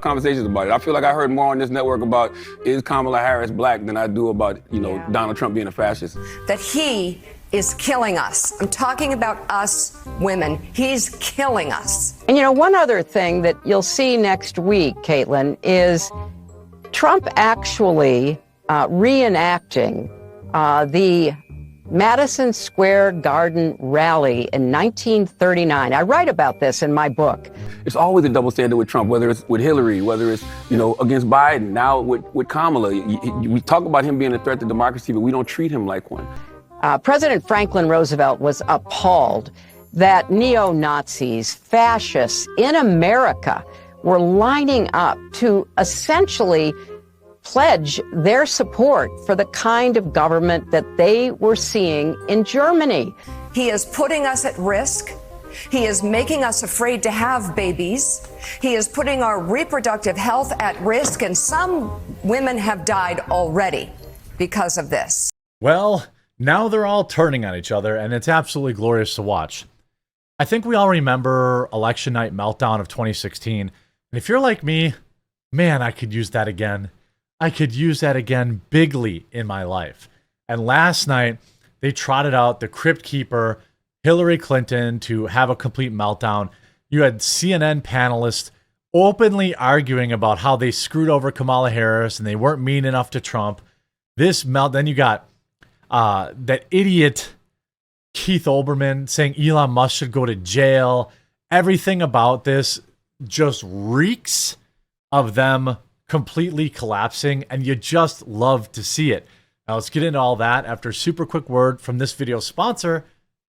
conversations about it. I feel like I heard more on this network about is Kamala Harris black than I do about, Donald Trump being a fascist. That he is killing us. I'm talking about us women. He's killing us. And one other thing that you'll see next week, Caitlin, is Trump actually reenacting the Madison Square Garden rally in 1939. I write about this in my book. It's always a double standard with Trump, whether it's with Hillary, whether it's, against Biden, now with Kamala. We talk about him being a threat to democracy, but we don't treat him like one. President Franklin Roosevelt was appalled that neo-Nazis, fascists in America were lining up to essentially pledge their support for the kind of government that they were seeing in Germany. He is putting us at risk. He is making us afraid to have babies. He is putting our reproductive health at risk, and some women have died already because of this. Well, now they're all turning on each other, and it's absolutely glorious to watch. I think we all remember election night meltdown of 2016. And if you're like me, man, I could use that again. I could use that again bigly in my life. And last night, they trotted out the Crypt Keeper, Hillary Clinton, to have a complete meltdown. You had CNN panelists openly arguing about how they screwed over Kamala Harris and they weren't mean enough to Trump. Then you got that idiot Keith Olbermann saying Elon Musk should go to jail. Everything about this just reeks of them completely collapsing, and you just love to see it. Now let's get into all that after a super quick word from this video's sponsor,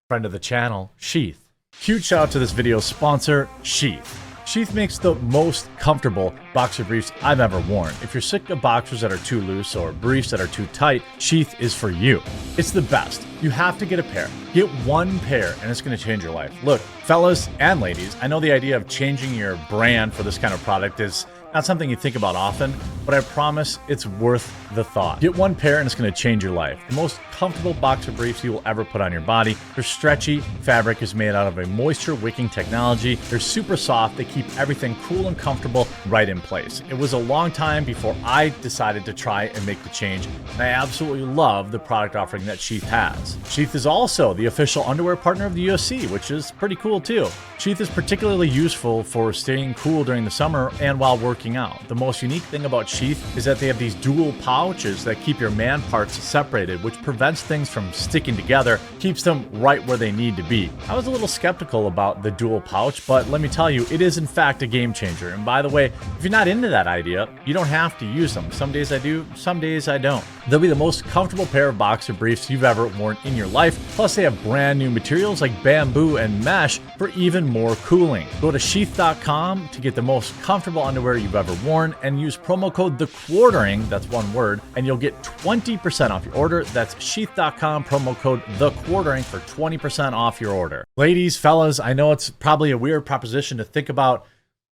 friend of the channel, Sheath. Huge shout out to this video's sponsor, Sheath. Sheath makes the most comfortable boxer briefs I've ever worn. If you're sick of boxers that are too loose or briefs that are too tight, Sheath is for you. It's the best. You have to get a pair. Get one pair and it's going to change your life. Look, fellas and ladies, I know the idea of changing your brand for this kind of product is not something you think about often, but I promise it's worth the thought. Get one pair and it's going to change your life. The most comfortable boxer briefs you will ever put on your body. Their stretchy fabric is made out of a moisture wicking technology. They're super soft. They keep everything cool and comfortable right in place. It was a long time before I decided to try and make the change, and I absolutely love the product offering that Sheath has. Sheath is also the official underwear partner of the UFC, which is pretty cool too. Sheath is particularly useful for staying cool during the summer and while working out. The most unique thing about Sheath is that they have these dual pouches that keep your man parts separated, which prevents things from sticking together, keeps them right where they need to be. I was a little skeptical about the dual pouch, but let me tell you, it is in fact a game changer. And by the way, if you're not into that idea, you don't have to use them. Some days I do, some days I don't. They'll be the most comfortable pair of boxer briefs you've ever worn in your life. Plus they have brand new materials like bamboo and mesh for even more cooling. Go to sheath.com to get the most comfortable underwear you've ever worn and use promo code THEQUARTERING, that's one word, and you'll get 20% off your order. That's sheath.com, promo code THEQUARTERING for 20% off your order. Ladies, fellas, I know it's probably a weird proposition to think about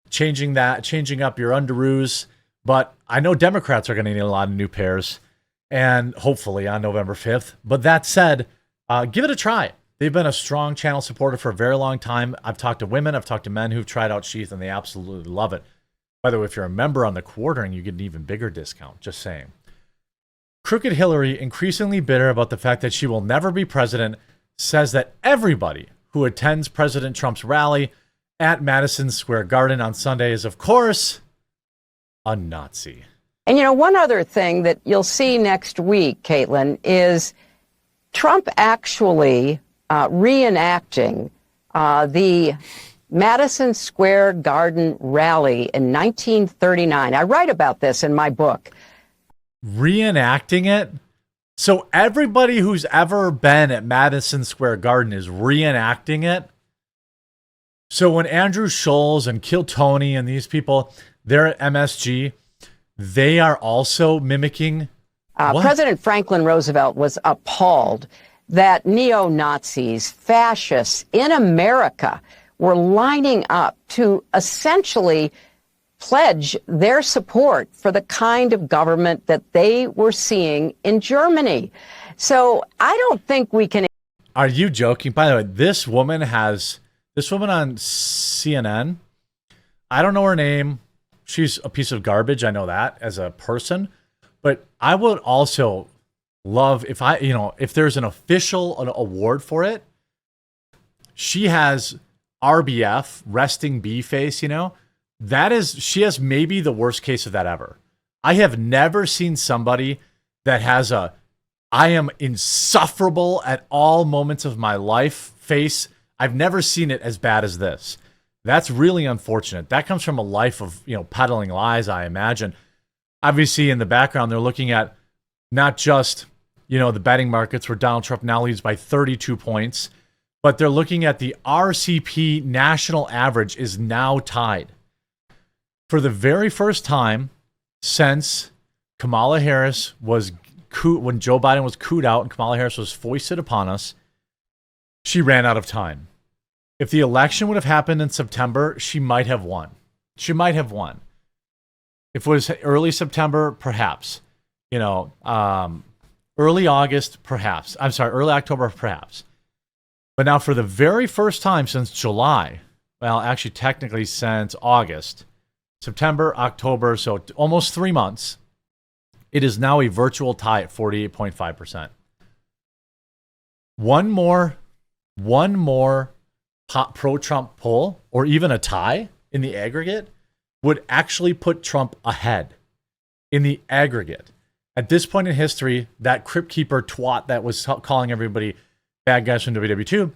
changing up your underoos, but I know Democrats are going to need a lot of new pairs, and hopefully on November 5th. But that said, give it a try. They've been a strong channel supporter for a very long time. I've talked to women, I've talked to men who've tried out Sheath, and they absolutely love it. By the way, if you're a member on the Quartering, you get an even bigger discount, just saying. Crooked Hillary, increasingly bitter about the fact that she will never be president, says that everybody who attends President Trump's rally at Madison Square Garden on Sunday is, of course, a Nazi. And one other thing that you'll see next week, Caitlin, is Trump actually reenacting the Madison Square Garden rally in 1939. I write about this in my book. Reenacting it? So everybody who's ever been at Madison Square Garden is reenacting it? So when Andrew Schulz and Kill Tony and these people, they're at MSG, they are also mimicking President Franklin Roosevelt was appalled that neo-Nazis, fascists in America were lining up to essentially pledge their support for the kind of government that they were seeing in Germany. So I don't think we can. Are you joking? By the way, this woman on CNN, I don't know her name. she's a piece of garbage. I know that as a person, but I would also love if there's an award for it. She has RBF, resting B face, she has maybe the worst case of that ever. I have never seen somebody that has I am insufferable at all moments of my life face. I've never seen it as bad as this. That's really unfortunate. That comes from a life of, peddling lies, I imagine. Obviously, in the background, they're looking at not just, the betting markets where Donald Trump now leads by 32 points, but they're looking at the RCP national average is now tied. For the very first time since Kamala Harris when Joe Biden was cooed out and Kamala Harris was foisted upon us, she ran out of time. If the election would have happened in September, she might have won. If it was early September, perhaps. Early August, perhaps. I'm sorry, early October, perhaps. But now for the very first time since July, well, actually technically since August, September, October, so almost 3 months, it is now a virtual tie at 48.5%. One more pro-Trump poll, or even a tie in the aggregate, would actually put Trump ahead in the aggregate. At this point in history, that Crypt Keeper twat that was calling everybody bad guys from WW2,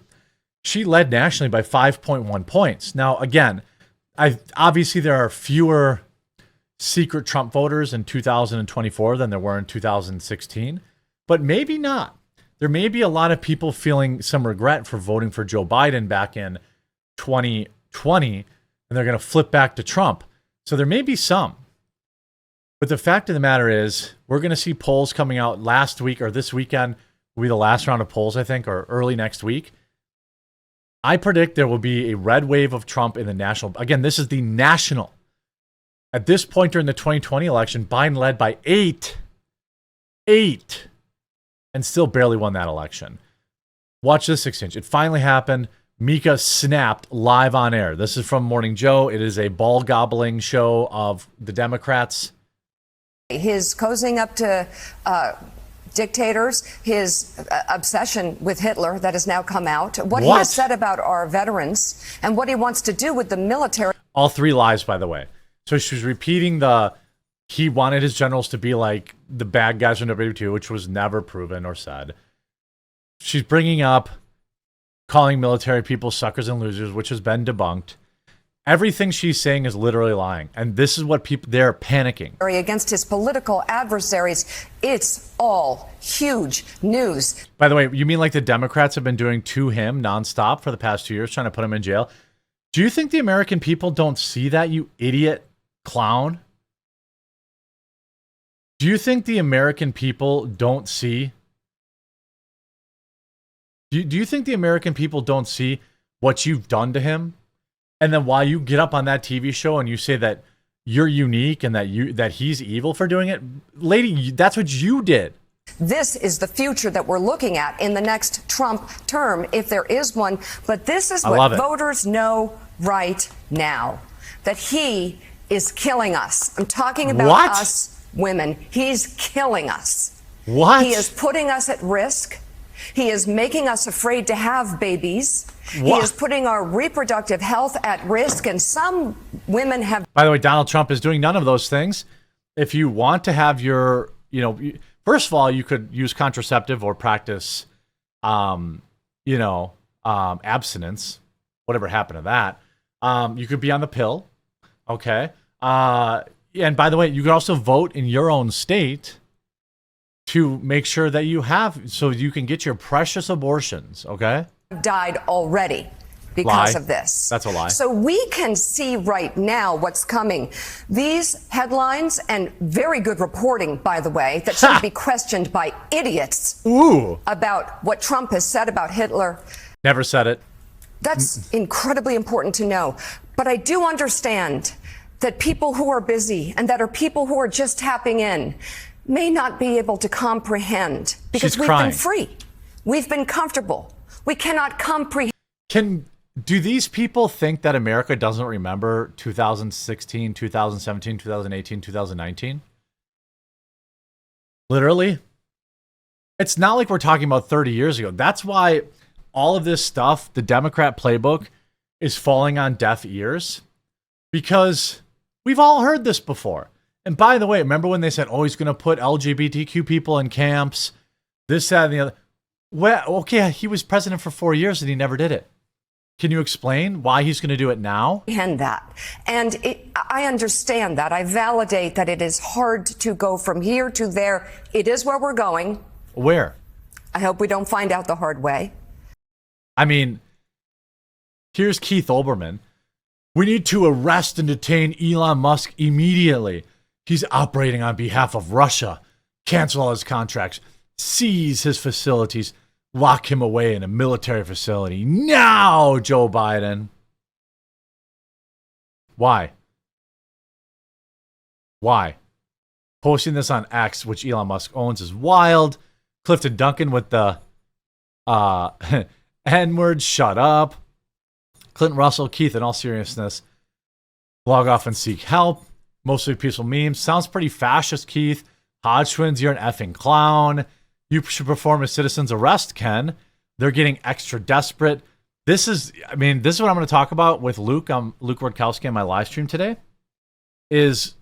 she led nationally by 5.1 points. Now, again, obviously there are fewer secret Trump voters in 2024 than there were in 2016, but maybe not. There may be a lot of people feeling some regret for voting for Joe Biden back in 2020, and they're going to flip back to Trump. So there may be some. But the fact of the matter is, we're going to see polls coming out last week or this weekend will be the last round of polls, I think, or early next week. I predict there will be a red wave of Trump in the national. Again, this is the national. At this point during the 2020 election, Biden led by 8, and still barely won that election. Watch this exchange. It finally happened. Mika snapped live on air. This is from Morning Joe. It is a ball gobbling show of the Democrats. His cozying up to dictators, his obsession with Hitler that has now come out, what he has said about our veterans, and what he wants to do with the military. All three lies, by the way. So she's repeating he wanted his generals to be like the bad guys from WW2, which was never proven or said. She's bringing up calling military people suckers and losers, which has been debunked. Everything she's saying is literally lying. And this is what they're panicking. Against his political adversaries, it's all huge news. By the way, you mean like the Democrats have been doing to him nonstop for the past 2 years, trying to put him in jail? Do you think the American people don't see that, you idiot clown? Do you think the American people don't see? Do you think the American people don't see what you've done to him? And then while you get up on that TV show and you say that you're unique and that he's evil for doing it, lady, that's what you did. This is the future that we're looking at in the next Trump term, if there is one. But this is what voters know right now, that he is killing us. I'm talking about us women. He's killing us. What? He is putting us at risk. He is making us afraid to have babies. He is putting our reproductive health at risk, and some women have. By the way, Donald Trump is doing none of those things. If you want to have your, first of all, you could use contraceptive or practice, abstinence. Whatever happened to that? You could be on the pill. Okay. And by the way, you could also vote in your own state to make sure that you have, so you can get your precious abortions, okay? Died already because of this. That's a lie. So we can see right now what's coming. These headlines, and very good reporting, by the way, that should be questioned by idiots about what Trump has said about Hitler. Never said it. That's incredibly important to know. But I do understand that people who are busy and that are people who are just tapping in may not be able to comprehend, because we've been free. We've been comfortable. We cannot comprehend. Can do these people think that America doesn't remember 2016, 2017, 2018, 2019? Literally? It's not like we're talking about 30 years ago. That's why all of this stuff, the Democrat playbook, is falling on deaf ears, because we've all heard this before. And by the way, remember when they said, oh, he's going to put LGBTQ people in camps, this, that, and the other? Well, okay, he was president for 4 years and he never did it. Can you explain why he's going to do it now? And I understand that. I validate that it is hard to go from here to there. It is where we're going. Where? I hope we don't find out the hard way. I mean, here's Keith Olbermann. We need to arrest and detain Elon Musk immediately. He's operating on behalf of Russia. Cancel all his contracts. Seize his facilities. Lock him away in a military facility. Now, Joe Biden. Why? Why? Posting this on X, which Elon Musk owns, is wild. Clifton Duncan with the N-word, shut up. Clinton Russell, Keith, in all seriousness, log off and seek help. Mostly peaceful memes. Sounds pretty fascist, Keith. Hodgkins, you're an effing clown. You should perform a citizen's arrest, Ken. They're getting extra desperate. This is what I'm going to talk about with Luke. Luke Rudkowski on my live stream today. Is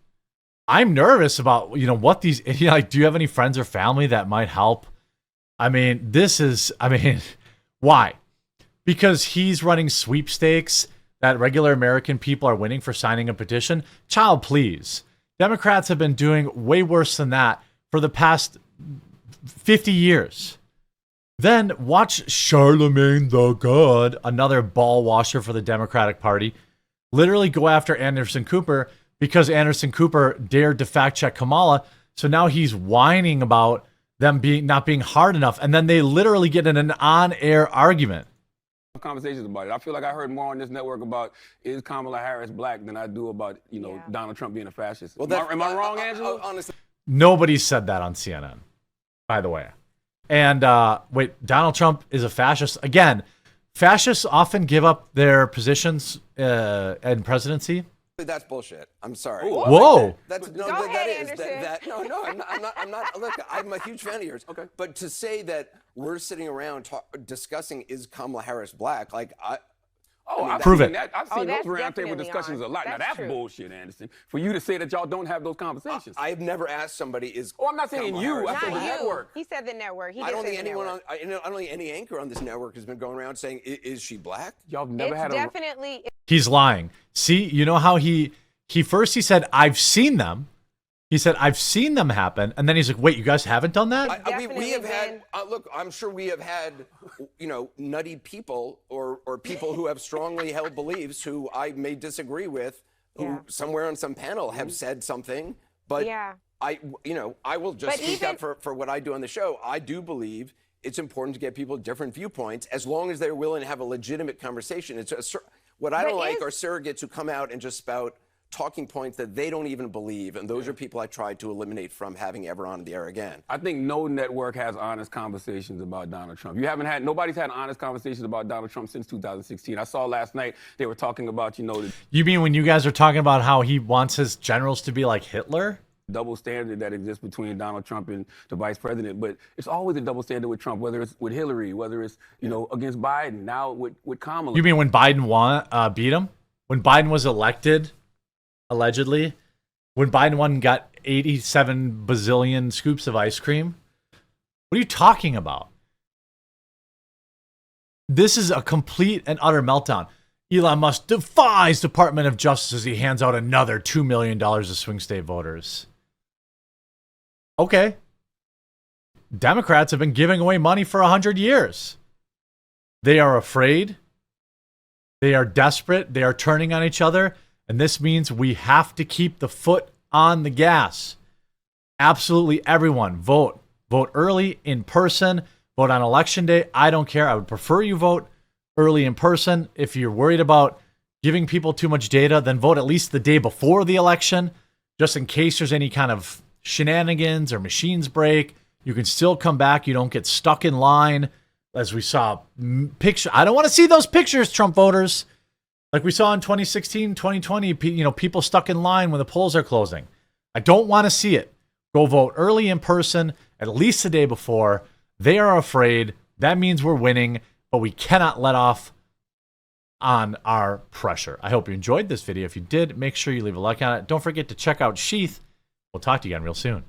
I'm nervous about, what these, do you have any friends or family that might help? Why? Because he's running sweepstakes that regular American people are winning for signing a petition. Child, please. Democrats have been doing way worse than that for the past 50 years. Then watch Charlemagne the God, another ball washer for the Democratic Party, literally go after Anderson Cooper because Anderson Cooper dared to fact check Kamala. So now he's whining about them not being hard enough. And then they literally get in an on-air argument. Conversations about it. I feel like I heard more on this network about is Kamala Harris black than I do about, Donald Trump being a fascist. Well, am I wrong, Angela? Honestly, nobody said that on CNN, by the way. And wait, Donald Trump is a fascist. Again, fascists often give up their positions in presidency. That's bullshit. I'm sorry. Whoa. That's no. Go that ahead, is Anderson. no. I'm not. Look, I'm a huge fan of yours. Okay. But to say that we're sitting around discussing is Kamala Harris black, like I've Prove seen it. That. I've seen those that's roundtable definitely discussions on. a lot. Now That's that's true. bullshit, Anderson. For you to say that y'all don't have those conversations. I've never asked somebody is. I'm not saying Kamala you. Harris I said black? the Not you. network. He said the network. He I did don't say think the anyone network. I don't think any anchor on this network has been going around saying is she black? Y'all have never It's had a. definitely. He's lying. See, you know how he first he said, I've seen them. He said, I've seen them happen. And then he's like, wait, you guys haven't done that? We have had, been- look, I'm sure we have had, nutty people or people who have strongly held beliefs who I may disagree with, who Yeah. somewhere on some panel have said something. But Yeah. I will just But speak even- up for what I do on the show. I do believe it's important to get people different viewpoints as long as they're willing to have a legitimate conversation. What I don't like are surrogates who come out and just spout talking points that they don't even believe, and those are people I tried to eliminate from having ever on the air again. I think no network has honest conversations about Donald Trump. Nobody's had honest conversations about Donald Trump since 2016. I saw last night they were talking about, the You mean when you guys are talking about how he wants his generals to be like Hitler? double standard that exists between Donald Trump and the vice president. But it's always a double standard with Trump, whether it's with Hillary, whether it's, against Biden, now with Kamala. You mean when Biden beat him? When Biden was elected, allegedly, when Biden won and got 87 bazillion scoops of ice cream? What are you talking about? This is a complete and utter meltdown. Elon Musk defies Department of Justice as he hands out another $2 million to swing state voters. Okay. Democrats have been giving away money for 100 years. They are afraid. They are desperate. They are turning on each other. And this means we have to keep the foot on the gas. Absolutely everyone, vote. Vote early, in person. Vote on election day. I don't care. I would prefer you vote early in person. If you're worried about giving people too much data, then vote at least the day before the election, just in case there's any kind of shenanigans or machines break. You can still come back. You don't get stuck in line as we saw picture. I don't want to see those pictures, Trump voters. Like we saw in 2016, 2020, people stuck in line when the polls are closing. I don't want to see it. Go vote early in person, at least the day before. They are afraid. That means we're winning, but we cannot let off on our pressure. I hope you enjoyed this video. If you did, make sure you leave a like on it. Don't forget to check out Sheath. We'll talk to you again real soon.